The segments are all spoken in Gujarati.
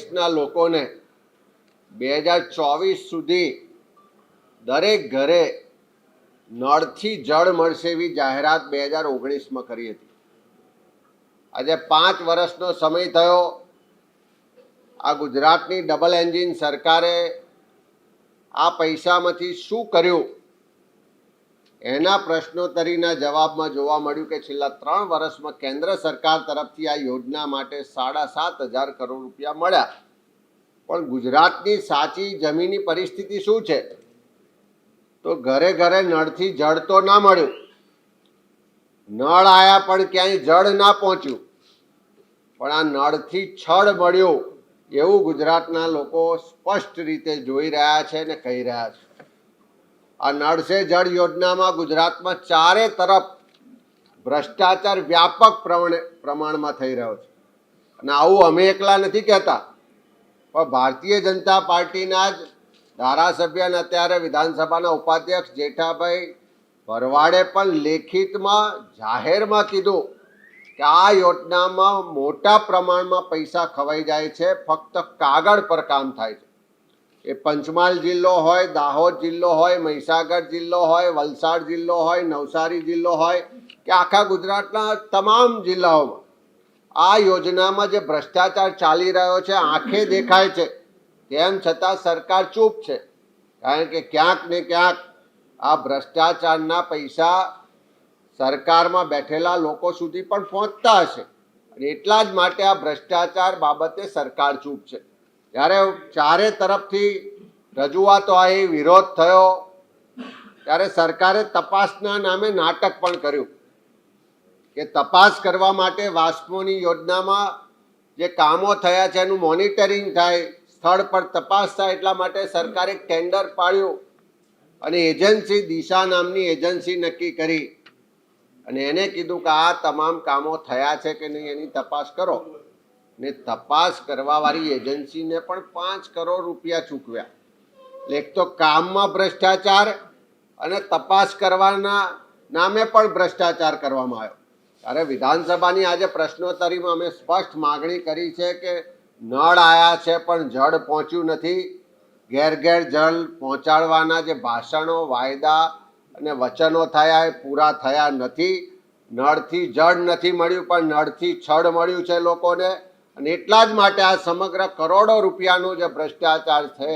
દેશના લોકોને 2024 સુધી દરેક ઘરે નળથી જળ મળશે એવી જાહેરાત 2019માં કરી હતી. આજે 5 વર્ષનો સમય થયો. આ ગુજરાતની ડબલ એન્જિન સરકારે આ પૈસામાંથી શું કર્યું એના પ્રશ્નોત્તરીના જવાબમાં જોવા મળ્યું કે છેલ્લા 3 વર્ષમાં કેન્દ્ર સરકાર તરફથી આ યોજના માટે 7,500 કરોડ રૂપિયા મળ્યા. પણ ગુજરાતની સાચી જમીની પરિસ્થિતિ શું છે? તો ઘરે ઘરે નળથી જળ તો ના મળ્યું, નળ આયા પણ ક્યાંય જળ ના પહોંચ્યું, પણ આ નળથી છળ મળ્યું એવું ગુજરાતના લોકો સ્પષ્ટ રીતે જોઈ રહ્યા છે અને કહી રહ્યા છે. આ નળ સે જળ યોજનામાં ગુજરાતમાં ચારે તરફ ભ્રષ્ટાચાર વ્યાપક પ્રમાણમાં થઈ રહ્યો છે. અને આવું અમે એકલા નથી કહેતા, પણ ભારતીય જનતા પાર્ટીના જ ધારાસભ્ય અને અત્યારે વિધાનસભાના ઉપાધ્યક્ષ જેઠાભાઈ ભરવાડે પણ લેખિતમાં જાહેરમાં કીધું કે આ યોજનામાં મોટા પ્રમાણમાં પૈસા ખવાઈ જાય છે, ફક્ત કાગળ પર કામ થાય છે. એ પંચમહાલ જિલ્લો હોય, દાહોદ જિલ્લો હોય, મહીસાગર જિલ્લો હોય, વલસાડ જિલ્લો હોય, નવસારી જિલ્લો હોય કે આખા ગુજરાતના તમામ જિલ્લાઓમાં આ યોજનામાં જે ભ્રષ્ટાચાર ચાલી રહ્યો છે આંખે દેખાય છે. તેમ છતાં સરકાર ચૂપ છે, કારણ કે ક્યાંક ને ક્યાંક આ ભ્રષ્ટાચારના પૈસા સરકારમાં બેઠેલા લોકો સુધી પણ પહોંચતા હશે અને એટલા જ માટે આ ભ્રષ્ટાચાર બાબતે સરકાર ચૂપ છે. જ્યારે ચારે તરફથી રજૂઆતો આવી, વિરોધ થયો, ત્યારે સરકારે તપાસના નામે નાટક પણ કર્યું કે તપાસ કરવા માટે વાસ્મોની યોજનામાં જે કામો થયા છે એનું મોનિટરિંગ થાય, સ્થળ પર તપાસ થાય, એટલા માટે સરકારે ટેન્ડર પાડ્યું અને એજન્સી દિશા નામની એજન્સી નક્કી કરી અને એને કીધું કે આ તમામ કામો થયા છે કે નહીં એની તપાસ કરો. ને તપાસ કરવાવાળી એજન્સીને પણ 5 કરોડ રૂપિયા ચૂકવ્યા. એક તો કામમાં ભ્રષ્ટાચાર અને તપાસ કરવાના નામે પણ ભ્રષ્ટાચાર કરવામાં આવ્યો. ત્યારે વિધાનસભાની આજે પ્રશ્નોત્તરીમાં અમે સ્પષ્ટ માગણી કરી છે કે નળ આયા છે પણ જળ પહોંચ્યું નથી. ઘેર ઘેર જળ પહોંચાડવાના જે ભાષણો, વાયદા અને વચનો થયા એ પૂરા થયા નથી. નળથી જળ નથી મળ્યું પણ નળથી છળ મળ્યું છે લોકોને. અને એટલા જ માટે આ સમગ્ર કરોડો રૂપિયાનું જે ભ્રષ્ટાચાર છે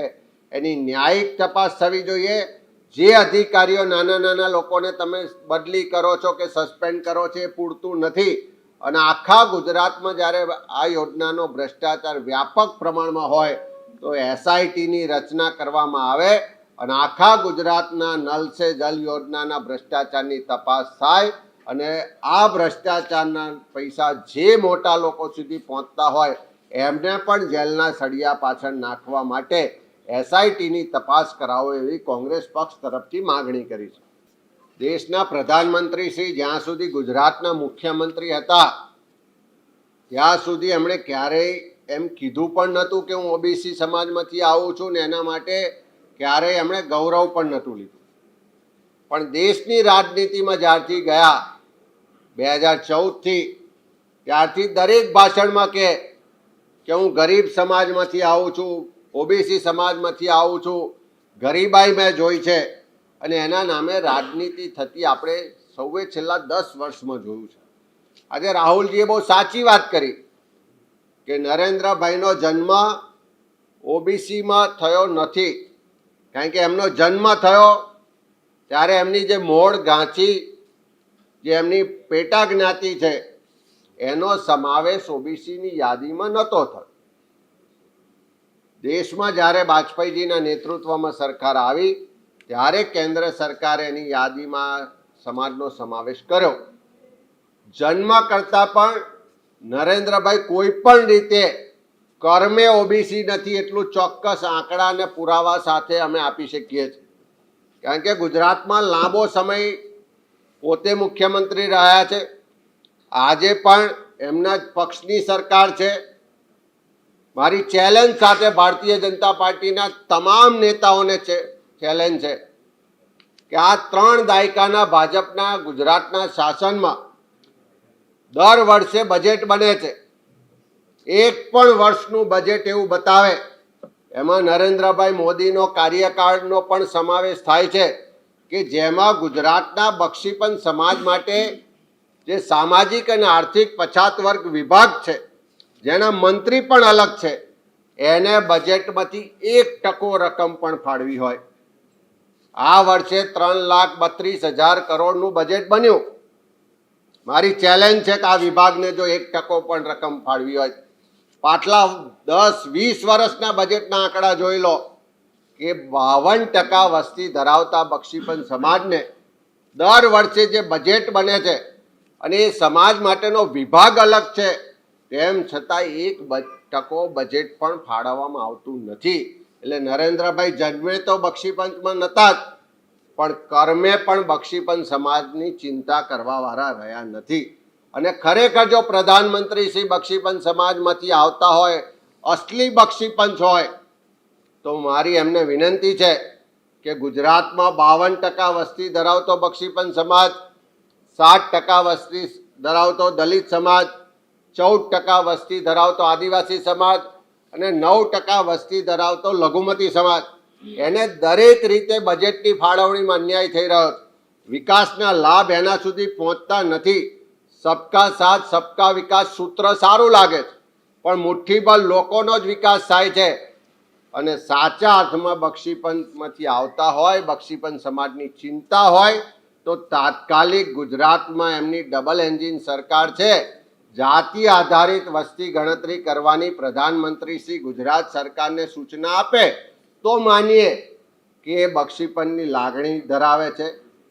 એની ન્યાયિક તપાસ થવી જોઈએ. જે અધિકારીઓ નાના નાના લોકોને તમે બદલી કરો છો કે સસ્પેન્ડ કરો છો એ પૂરતું નથી. અને આખા ગુજરાતમાં જ્યારે આ યોજનાનો ભ્રષ્ટાચાર વ્યાપક પ્રમાણમાં હોય તો એસઆઈટીની રચના કરવામાં આવે અને આખા ગુજરાતના નલ સે જલ યોજનાના ભ્રષ્ટાચારની તપાસ થાય અને આ ભ્રષ્ટાચારના પૈસા જે મોટા લોકો સુધી પહોંચતા હોય એમને પણ જેલના સળિયા પાછળ નાખવા માટે એસઆઈટીની તપાસ કરાવો એવી કોંગ્રેસ પક્ષ તરફથી માગણી કરી છે. દેશના પ્રધાનમંત્રી શ્રી જ્યાં સુધી ગુજરાતના મુખ્યમંત્રી હતા ત્યાં સુધી એમણે ક્યારેય એમ કીધું પણ નહોતું કે હું ઓબીસી સમાજમાંથી આવું છું ને એના માટે ક્યારેય એમણે ગૌરવ પણ નહોતું લીધું. પણ દેશની રાજનીતિમાં જ્યારથી ગયા 2014થી ત્યારથી દરેક ભાષણમાં કે હું ગરીબ સમાજમાંથી આવું છું, ઓબીસી સમાજમાંથી આવું છું, ગરીબાઈ મેં જોઈ છે અને એના નામે રાજનીતિ થતી આપણે સૌએ છેલ્લા 10 વર્ષમાં જોયું છે. આજે રાહુલજીએ બહુ સાચી વાત કરી કે નરેન્દ્રભાઈનો જન્મ ઓબીસીમાં થયો નથી, કારણ કે એમનો જન્મ થયો ત્યારે એમની જે મોડ ગાંચી, જે એમની પેટા જ્ઞાતિ છે એનો સમાવેશ ઓબીસીની યાદીમાં નહોતો થયો. દેશમાં જ્યારે વાજપેયીજીના નેતૃત્વમાં સરકાર આવી ત્યારે કેન્દ્ર સરકારે એની યાદીમાં સમાજનો સમાવેશ કર્યો. જન્મ કરતાં પણ નરેન્દ્રભાઈ કોઈ પણ રીતે કર્મે ઓબીસી નથી એટલું ચોક્કસ આંકડા અને પુરાવા સાથે અમે આપી શકીએ છીએ. કારણ કે ગુજરાતમાં લાંબો સમય પોતે મુખ્યમંત્રી રહ્યા છે, આજે પણ એમના જ પક્ષની સરકાર છે. મારી ચેલેન્જ સાથે ભારતીય જનતા પાર્ટીના તમામ નેતાઓને ચેલેન્જ છે કે આ 3 દાયકાના ભાજપના ગુજરાતના શાસનમાં દર વર્ષે બજેટ બને છે એક પણ વર્ષનું બજેટ એવું બતાવે એમાં નરેન્દ્રભાઈ મોદીનો કાર્યકાળનો પણ સમાવેશ થાય છે કે જેમાં ગુજરાતના બક્ષીપંચ સમાજ માટે જે સામાજિક અને આર્થિક પછાત વર્ગ વિભાગ છે, જેના મંત્રી પણ અલગ છે, એને બજેટમાંથી 1% રકમ પણ ફાળવી હોય. આ વર્ષે 3,32,000 કરોડનું બજેટ બન્યું. મારી ચેલેન્જ છે કે આ વિભાગને જો 1% પણ રકમ ફાળવી હોય, પાછલા 10-20 વર્ષના બજેટના આંકડા જોઈ લો કે 52% વસ્તી ધરાવતા બક્ષીપંચ સમાજને દર વર્ષે જે બજેટ બને છે અને એ સમાજ માટેનો વિભાગ અલગ છે, તેમ છતાં 1% બજેટ પણ ફાળવવામાં આવતું નથી. એટલે નરેન્દ્રભાઈ જન્મે તો બક્ષીપંચમાં નહોતા જ, પણ કર્મે પણ બક્ષીપંચ સમાજની ચિંતા કરવાવાળા રહ્યા નથી. અને ખરેખર જો પ્રધાનમંત્રી શ્રી બક્ષીપંચ સમાજમાંથી આવતા હોય, અસલી બક્ષીપંચ હોય, તો મારી એમને વિનંતી છે કે ગુજરાતમાં 52% વસ્તી ધરાવતો બક્ષીપંચ સમાજ, 60% વસ્તી ધરાવતો દલિત સમાજ, 14% વસ્તી ધરાવતો આદિવાસી સમાજ અને 9% વસ્તી ધરાવતો લઘુમતી સમાજ, એને દરેક રીતે બજેટની ફાળવણીમાં અન્યાય થઈ રહ્યો. વિકાસના લાભ એના સુધી પહોંચતા નથી. સબકા સાથ સબકા વિકાસ સૂત્ર સારું લાગે છે, પણ મુઠ્ઠીભર લોકોનો જ વિકાસ થાય છે. અને સાચા અર્થમાં બક્ષીપંચમાંથી આવતા હોય, બક્ષીપંચ સમાજની ચિંતા હોય, તો તાત્કાલિક ગુજરાતમાં એમની ડબલ એન્જિન સરકાર છે, જાતિ આધારિત વસ્તી ગણતરી કરવાની પ્રધાનમંત્રી શ્રી ગુજરાત સરકારને સૂચના આપે તો માનીએ કે એ બક્ષીપંચની લાગણી ધરાવે છે,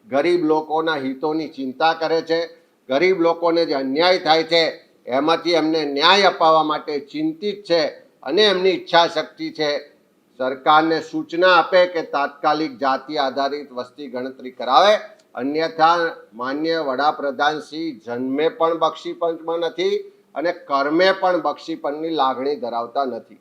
ગરીબ લોકોના હિતોની ચિંતા કરે છે, ગરીબ લોકોને જે અન્યાય થાય છે એમાંથી એમને ન્યાય અપાવવા માટે ચિંતિત છે અને એમની ઈચ્છા શક્તિ છે. સરકારને સૂચના આપે કે તાત્કાલિક જાતિ આધારિત વસ્તી ગણતરી કરાવે, અન્યથા માન્ય વડાપ્રધાન શ્રી જન્મે પણ બક્ષીપંચમાં નથી અને કર્મે પણ બક્ષીપંચની લાગણી ધરાવતા નથી.